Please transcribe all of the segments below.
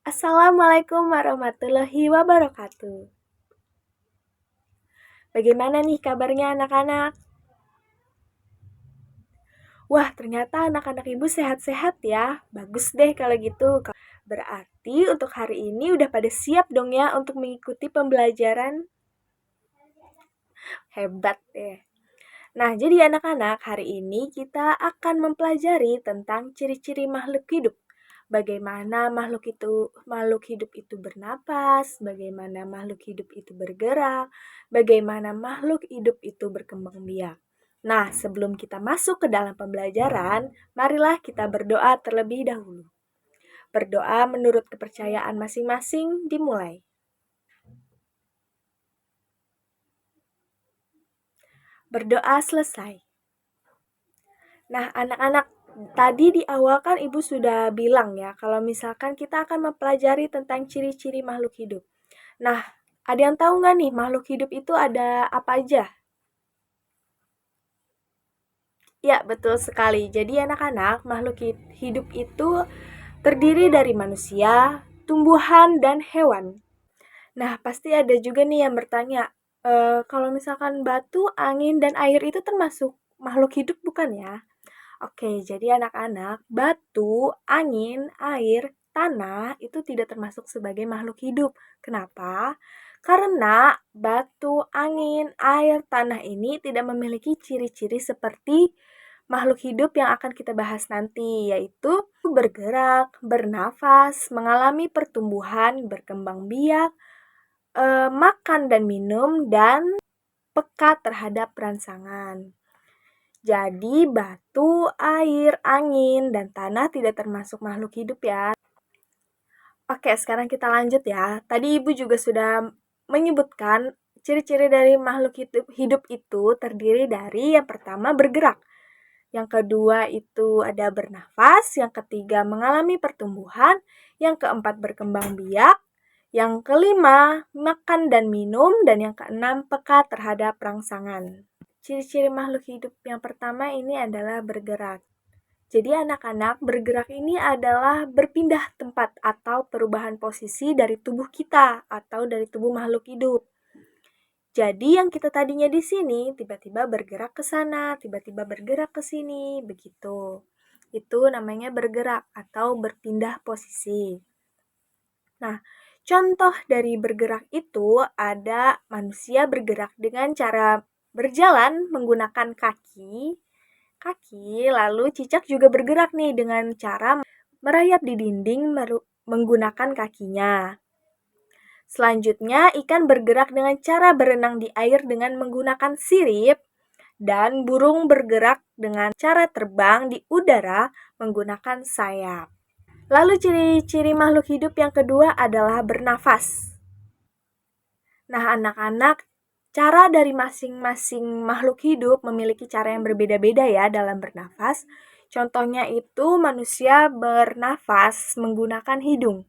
Assalamualaikum warahmatullahi wabarakatuh. Bagaimana nih kabarnya anak-anak? Wah, ternyata anak-anak ibu sehat-sehat ya. Bagus deh kalau gitu. Berarti untuk hari ini udah pada siap dong ya untuk mengikuti pembelajaran? Hebat deh. Nah, jadi anak-anak, hari ini kita akan mempelajari tentang ciri-ciri makhluk hidup. Bagaimana makhluk hidup itu bernapas, bagaimana makhluk hidup itu bergerak, bagaimana makhluk hidup itu berkembang biak. Nah, sebelum kita masuk ke dalam pembelajaran, marilah kita berdoa terlebih dahulu. Berdoa menurut kepercayaan masing-masing dimulai. Berdoa selesai. Nah, anak-anak, tadi di awal kan Ibu sudah bilang ya, kalau misalkan kita akan mempelajari tentang ciri-ciri makhluk hidup. Nah, ada yang tahu nggak nih makhluk hidup itu ada apa aja? Ya, betul sekali. Jadi anak-anak, makhluk hidup itu terdiri dari manusia, tumbuhan, dan hewan. Nah, pasti ada juga nih yang bertanya, kalau misalkan batu, angin, dan air itu termasuk makhluk hidup bukan ya? Oke, jadi anak-anak, batu, angin, air, tanah itu tidak termasuk sebagai makhluk hidup. Kenapa? Karena batu, angin, air, tanah ini tidak memiliki ciri-ciri seperti makhluk hidup yang akan kita bahas nanti, yaitu bergerak, bernafas, mengalami pertumbuhan, berkembang biak, makan dan minum, dan peka terhadap rangsangan. Jadi batu, air, angin, dan tanah tidak termasuk makhluk hidup ya. Oke, sekarang kita lanjut ya. Tadi Ibu juga sudah menyebutkan ciri-ciri dari makhluk hidup itu terdiri dari yang pertama bergerak. Yang kedua itu ada bernafas, yang ketiga mengalami pertumbuhan, yang keempat berkembang biak, yang kelima makan dan minum, dan yang keenam peka terhadap rangsangan. Ciri-ciri makhluk hidup yang pertama ini adalah bergerak. Jadi anak-anak, bergerak ini adalah berpindah tempat atau perubahan posisi dari tubuh kita atau dari tubuh makhluk hidup. Jadi yang kita tadinya di sini tiba-tiba bergerak ke sana, tiba-tiba bergerak ke sini, begitu. Itu namanya bergerak atau berpindah posisi. Nah, contoh dari bergerak itu ada manusia bergerak dengan cara berjalan menggunakan kaki, lalu cicak juga bergerak nih dengan cara merayap di dinding menggunakan kakinya. Selanjutnya, ikan bergerak dengan cara berenang di air dengan menggunakan sirip, dan burung bergerak dengan cara terbang di udara menggunakan sayap. Lalu ciri-ciri makhluk hidup yang kedua adalah bernafas. Nah, anak-anak, cara dari masing-masing makhluk hidup memiliki cara yang berbeda-beda ya dalam bernafas. Contohnya itu manusia bernafas menggunakan hidung.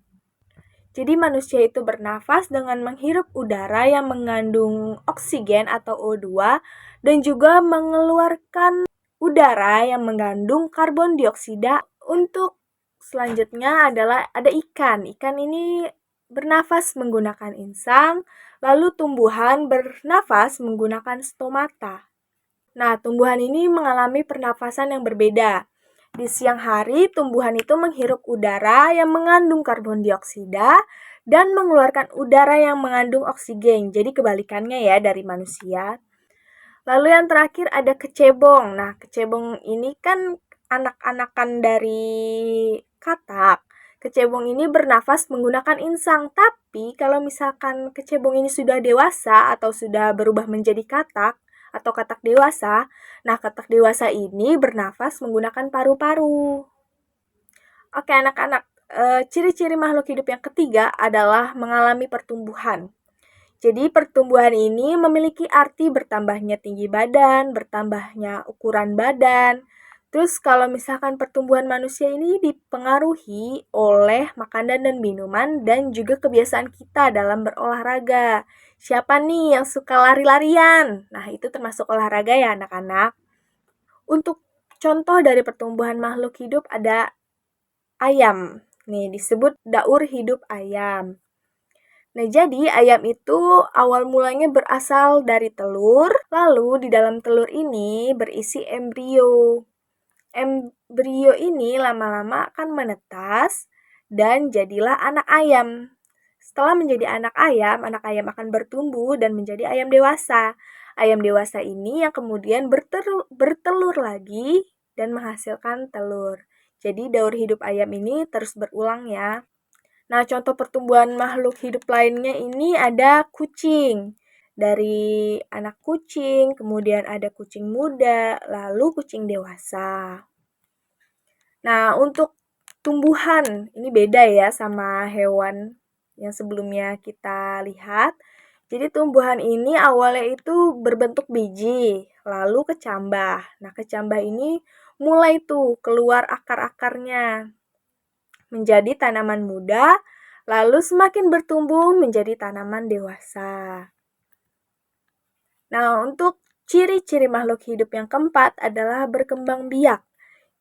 Jadi manusia itu bernafas dengan menghirup udara yang mengandung oksigen atau O2 dan juga mengeluarkan udara yang mengandung karbon dioksida. Untuk selanjutnya adalah ada ikan. Ikan ini bernafas menggunakan insang, lalu tumbuhan bernafas menggunakan stomata. Nah, tumbuhan ini mengalami pernafasan yang berbeda. Di siang hari, tumbuhan itu menghirup udara yang mengandung karbon dioksida dan mengeluarkan udara yang mengandung oksigen. Jadi kebalikannya ya dari manusia. Lalu yang terakhir ada kecebong. Nah, kecebong ini kan anak-anakan dari katak. Kecebong ini bernafas menggunakan insang, tapi kalau misalkan kecebong ini sudah dewasa atau sudah berubah menjadi katak atau katak dewasa, nah katak dewasa ini bernafas menggunakan paru-paru. Oke anak-anak, ciri-ciri makhluk hidup yang ketiga adalah mengalami pertumbuhan. Jadi pertumbuhan ini memiliki arti bertambahnya tinggi badan, bertambahnya ukuran badan. Terus kalau misalkan pertumbuhan manusia ini dipengaruhi oleh makanan dan minuman dan juga kebiasaan kita dalam berolahraga. Siapa nih yang suka lari-larian? Nah, itu termasuk olahraga ya anak-anak. Untuk contoh dari pertumbuhan makhluk hidup ada ayam. Nih, disebut daur hidup ayam. Nah, jadi ayam itu awal mulanya berasal dari telur, lalu di dalam telur ini berisi embrio. Embrio ini lama-lama akan menetas dan jadilah anak ayam. Setelah menjadi anak ayam akan bertumbuh dan menjadi ayam dewasa. Ayam dewasa ini yang kemudian bertelur lagi dan menghasilkan telur. Jadi daur hidup ayam ini terus berulang ya. Nah, contoh pertumbuhan makhluk hidup lainnya ini ada kucing. Dari anak kucing, kemudian ada kucing muda, lalu kucing dewasa. Nah, untuk tumbuhan, ini beda ya sama hewan yang sebelumnya kita lihat. Jadi tumbuhan ini awalnya itu berbentuk biji, lalu kecambah. Nah, kecambah ini mulai tuh keluar akar-akarnya menjadi tanaman muda, lalu semakin bertumbuh menjadi tanaman dewasa. Nah, untuk ciri-ciri makhluk hidup yang keempat adalah berkembang biak.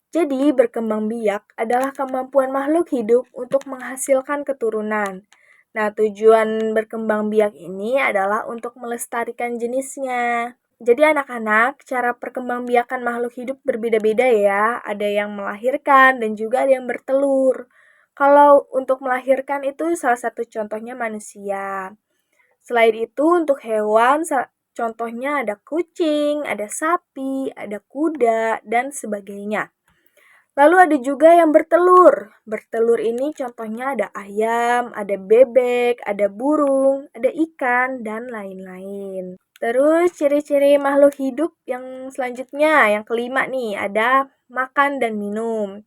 Jadi, berkembang biak adalah kemampuan makhluk hidup untuk menghasilkan keturunan. Nah, tujuan berkembang biak ini adalah untuk melestarikan jenisnya. Jadi anak-anak, cara perkembangbiakan makhluk hidup berbeda-beda ya. Ada yang melahirkan dan juga ada yang bertelur. Kalau untuk melahirkan itu salah satu contohnya manusia. Selain itu untuk hewan, contohnya ada kucing, ada sapi, ada kuda, dan sebagainya. Lalu ada juga yang bertelur. Bertelur ini contohnya ada ayam, ada bebek, ada burung, ada ikan, dan lain-lain. Terus ciri-ciri makhluk hidup yang selanjutnya, yang kelima nih, ada makan dan minum.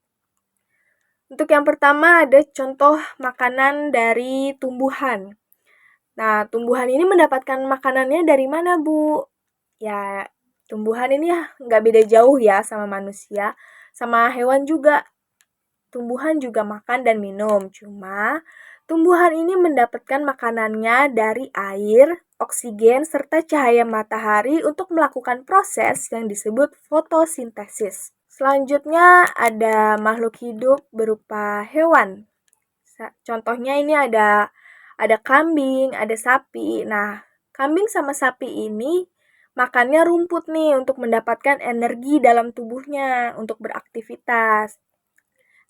Untuk yang pertama ada contoh makanan dari tumbuhan. Nah, tumbuhan ini mendapatkan makanannya dari mana, Bu? Ya, tumbuhan ini nggak beda jauh ya sama manusia, sama hewan juga. Tumbuhan juga makan dan minum, cuma tumbuhan ini mendapatkan makanannya dari air, oksigen, serta cahaya matahari untuk melakukan proses yang disebut fotosintesis. Selanjutnya ada makhluk hidup berupa hewan. Contohnya ini ada kambing, ada sapi. Nah, kambing sama sapi ini makannya rumput nih untuk mendapatkan energi dalam tubuhnya untuk beraktivitas.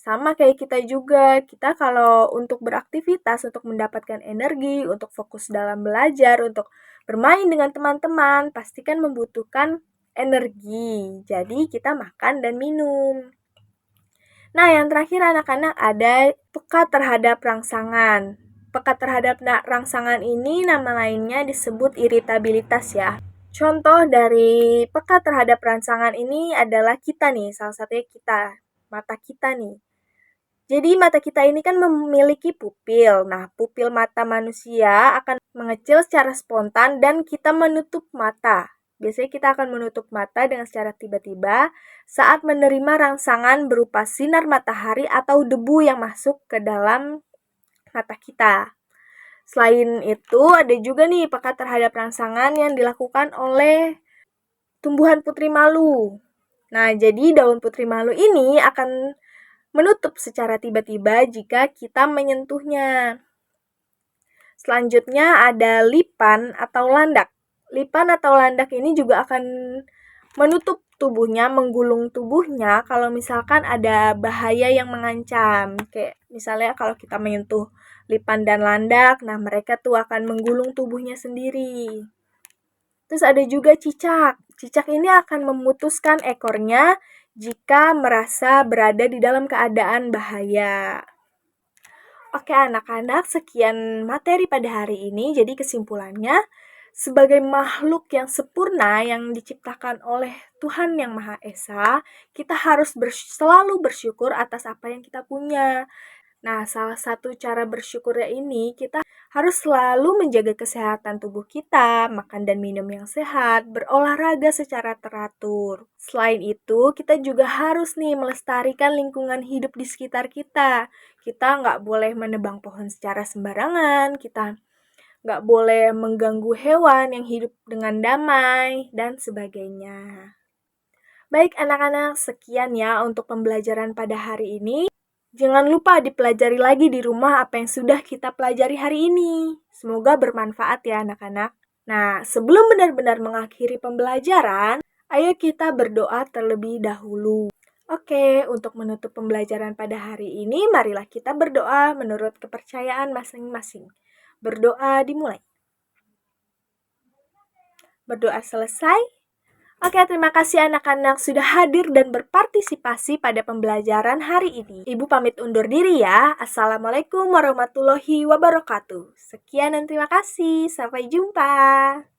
Sama kayak kita juga, kita kalau untuk beraktivitas, untuk mendapatkan energi, untuk fokus dalam belajar, untuk bermain dengan teman-teman, pasti kan membutuhkan energi. Jadi kita makan dan minum. Nah, yang terakhir anak-anak ada peka terhadap rangsangan. Peka terhadap rangsangan ini nama lainnya disebut iritabilitas ya. Contoh dari peka terhadap rangsangan ini adalah kita nih, salah satunya kita, mata kita nih. Jadi mata kita ini kan memiliki pupil. Nah, pupil mata manusia akan mengecil secara spontan dan kita menutup mata. Biasanya kita akan menutup mata dengan secara tiba-tiba saat menerima rangsangan berupa sinar matahari atau debu yang masuk ke dalam mata kita. Selain itu, ada juga nih peka terhadap rangsangan yang dilakukan oleh tumbuhan putri malu. Nah, jadi daun putri malu ini akan menutup secara tiba-tiba jika kita menyentuhnya. Selanjutnya ada lipan atau landak. Lipan atau landak ini juga akan menutup tubuhnya, menggulung tubuhnya kalau misalkan ada bahaya yang mengancam. Kayak misalnya kalau kita menyentuh lipan dan landak, nah mereka tuh akan menggulung tubuhnya sendiri. Terus ada juga cicak. Cicak ini akan memutuskan ekornya jika merasa berada di dalam keadaan bahaya. Oke anak-anak, sekian materi pada hari ini. Jadi kesimpulannya, sebagai makhluk yang sempurna yang diciptakan oleh Tuhan Yang Maha Esa, kita harus selalu bersyukur atas apa yang kita punya. Nah, salah satu cara bersyukurnya ini, kita harus selalu menjaga kesehatan tubuh kita, makan dan minum yang sehat, berolahraga secara teratur. Selain itu, kita juga harus nih melestarikan lingkungan hidup di sekitar kita. Kita nggak boleh menebang pohon secara sembarangan, kita nggak boleh mengganggu hewan yang hidup dengan damai, dan sebagainya. Baik anak-anak, sekian ya untuk pembelajaran pada hari ini. Jangan lupa dipelajari lagi di rumah apa yang sudah kita pelajari hari ini. Semoga bermanfaat ya anak-anak. Nah, sebelum benar-benar mengakhiri pembelajaran, ayo kita berdoa terlebih dahulu. Oke, untuk menutup pembelajaran pada hari ini, marilah kita berdoa menurut kepercayaan masing-masing. Berdoa dimulai. Berdoa selesai. Oke, terima kasih anak-anak sudah hadir dan berpartisipasi pada pembelajaran hari ini. Ibu pamit undur diri ya. Assalamualaikum warahmatullahi wabarakatuh. Sekian dan terima kasih. Sampai jumpa.